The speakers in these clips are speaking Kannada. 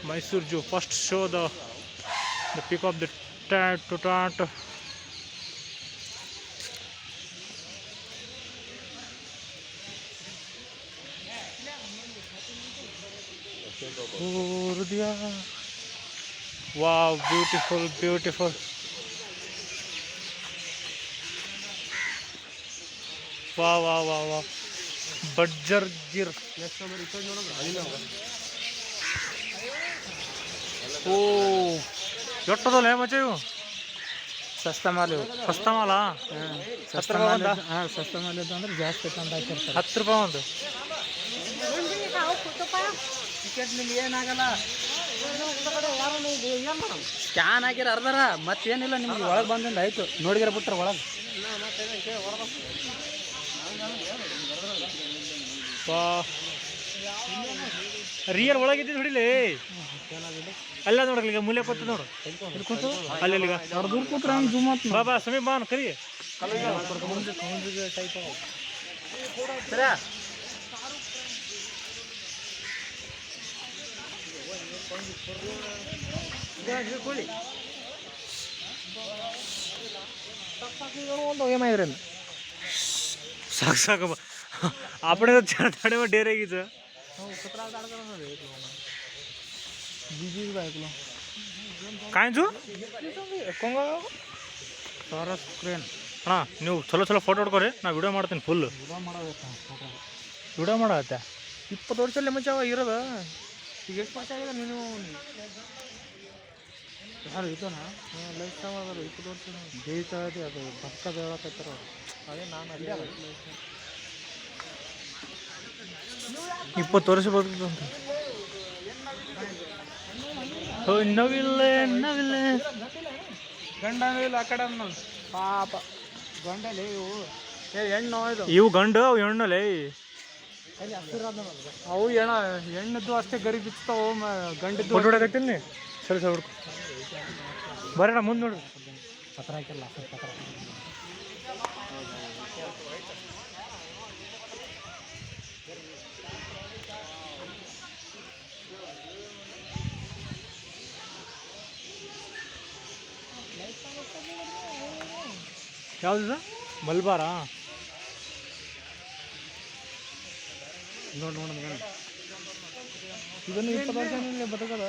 Mysore Zoo. First show the peak of the tat. Wow, beautiful. Wow. Badger Gir. Oh, ಎಷ್ಟದಲ್ಲ ಮಚ್ಚ ಇವು ಸಸ್ತಾ ಮಾಲ್ ಇವು. ಸಸ್ತಾ ಮಾಲ ಸಸ್ತಾ ಮಾಲ್ ಸಸ್ತಾ ಮಾಲ್ ಅಂದ್ರೆ ಜಾಸ್ತಿ ತಂದು ಹಾಕಿರ್ತಾರೆ. 10 ರೂಪಾಯಿ ಒಂದು. ಟಿಕೆಟ್ ನಿಮ್ಗೆ ಏನಾಗಲ್ಲ, ಸ್ಕ್ಯಾನ್ ಆಗಿರ ಅರ್ಧಾರ ಮತ್ತೇನಿಲ್ಲ. ನಿಮ್ಗೆ ಒಳಗೆ ಬಂದಿಂದ ಆಯ್ತು, ನೋಡಿದ್ರೆ ಬಿಟ್ರೆ ಒಳಗೆ. ರಿಯಲ್ ಒಳಗಿದ್ದು ಹೊಡಿಲಿ. ಅಲ್ಲ ನೋಡ್ರಿ, ಈಗ ಮೂಲೆ ಕೂತು ನೋಡು, ಅಲ್ಲಿ ದೂರ ಕೂತ್ರೆ ಹಂಗೆ ಜೂಮ್ ಆತು. ಬಾ ಸಮೀಪ ಬಾ ಕರಿ. ಸಾಕು આપણે તો ચાર દાડેમાં ડેરે ગઈ છે. ಕಾಯಿ ಜೂ ಸಾರಸ್ ಕ್ರೇನ್ ಅಣ್ಣ, ನೀವು ಚಲೋ ಫೋಟೋ ಹೊಡ್ಕೊರಿ, ನಾ ವಿಡಿಯೋ ಮಾಡ್ತೀನಿ ಫುಲ್. ವಿಡಿಯೋ ಮಾಡತ್ತೆ 20 ವರ್ಷದಲ್ಲಿ ಮುಂಚೆ ಅವ ಇರೋದು. ಈಗ ಎಷ್ಟು ವರ್ಷ ಆಗಿದೆ ನೀನು? ಯಾರು ಇದನ್ನ ಲೈಫ್ ಟೈಮ್ ಆಗಲ್ಲ. 20 ವರ್ಷ ಬೇಯ್ತಾ ಇದೆ ಅದು ಪಕ್ಕದ ಹೇಳಕತ್ತಾರ. ಅದೇ ನಾನು ಅಲ್ಲೇ 20 ವರ್ಷ ಬದುಕಂತ. ನವಿಲೆ ಗಂಡ ಆ ಕಡೆ ಪಾಪ ಗಂಡಲ್ಲಿ ಇವು ಹೆಣ್ಣು ಇವು ಗಂಡು, ಅವು ಹೆಣ್ಣಲ್ಲಿ. ಅವು ಹೆಣ್ಣದ್ದು ಅಷ್ಟೇ ಗರಿ ಬಿಚ್ತಾವು, ಗಂಡದ್ದು ಫೋಟೋ ಹೊಡಕತ್ತೀನಿ. ಸರಿ ಹುಡ್ಕೊ ಬರೋಣ ಮುಂದೆ ನೋಡ್ರಿ. ಪತ್ರ ಹಾಕಿಲ್ಲ ಪತ್ರ. ಯಾವ್ದು ಮಲ್ಬಾರ? ನೋಡಿ ಇದನ್ನು 20 ವರ್ಷ ಬದುಕದ.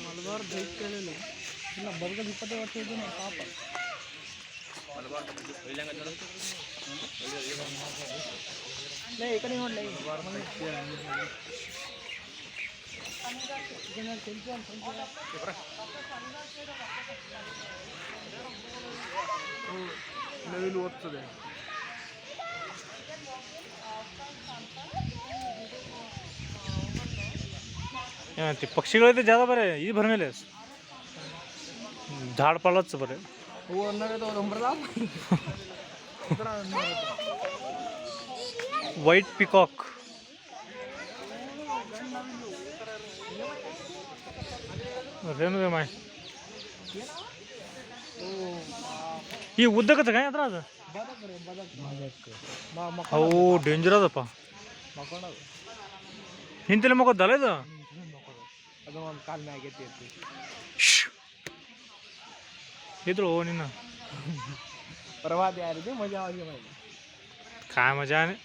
ಮಲಬಾರ್ ಬೈಕ್ ಕೇಳಿಲ್ಲ, ಇಲ್ಲ ಬದುಕದ 20 ವರ್ಷ ಇದ್ದೀನಿ ಪಾಪ. ಈ ಕಡೆ ನೋಡ್ಲಿ, ನವಿಲು ಓದ್ತದೆ. ಏನಂತ ಪಕ್ಷಿಗಳೈತೆ ಜಾಗ ಬರೇ ಈ ಭರಮೇಲೆ झाड पालच बरे. White peacock. ಅದೇನು ಮಾಯ್ ಈ ಉದ್ದಕತ್ತ ಕಾಯಿ ಅದ್ರ ಅದು. ಅವು ಡೇಂಜರ್ ಅದಪ್ಪ. ಹಿಂತಿಲ್ಲ ಮಕ್ಕೋದಲ್ಲ ಇದು. ಅದು ಒಂದು ಕಾಲ್ ಮ್ಯಾಗೈತಿ ಇದ್ರು ನಿನ್ನ प्रवाद यार दे मजा आ गया भाई. काय मजा आहे.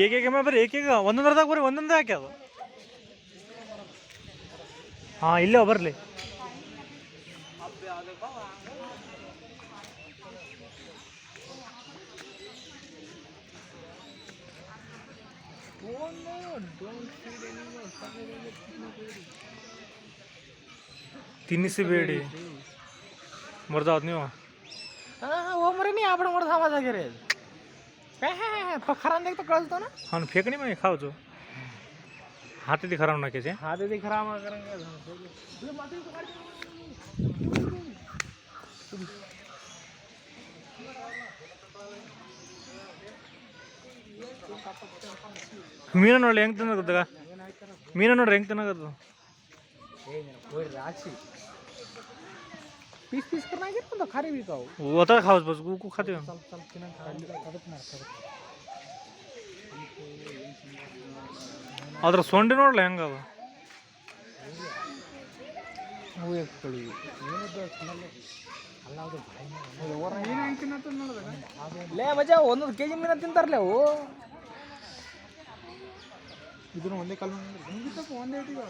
एक एक बरी एक एक ಒಂದೊಂದರದಾಗ ಬರೀ ಒಂದೊಂದೇ ಹಾಕ್ಯಾವ. ಹಾಂ ಇಲ್ಲೇ ಬರಲಿ. ತಿನ್ನಿಸಬೇಡಿ ಮರ್ದಾವ್ ನೀವು. ओमरे मी आपण मोर थांबा रे काय खरान देखतो कळतो ना. हा फेकणी मग खावचो हात ती खराब नाकायचे. हात ती खराब ಮೀನ ನೋಡ್ಲಿ ಹೆಂಗ್ ತಿನ್ನಕತ್ತಗ. ಮೀನ ನೋಡ್ರಿ ಹೆಂಗ್ ತಿನ್ನಕತ್ತ. ರಾಶಿ पीस पीस करना खारी भी खाओ होता खाओस बस गु खाते ಸ್ವಲ್ಪ ಸ್ವಲ್ಪ ತಿನ್ನಂಗೆ ಅದಕ್ಕೆ ಮಾಡ್ತಾರೆ ಅದ್ರ ಸೊಂಡಿ ನೋಡ್ಲ ಹೆಂಗವ ಹೂವು ಎತ್ಕೊಳ್ಳಿ ಏನಿದ್ದು ಸ್ಮೆಲ್ ಅಲ್ಲ ಅದು ಲೇ ಮಜಾ ಒಂದೊಂದು ಕೆ ಜಿ ಮೀನ ತಿಂತಾರಲ್ಲ ಅವು ಇದನ್ನು ಒಂದೇ ಕಾಲು ಒಂದೇ ಇಟ್ಟಿಗೆ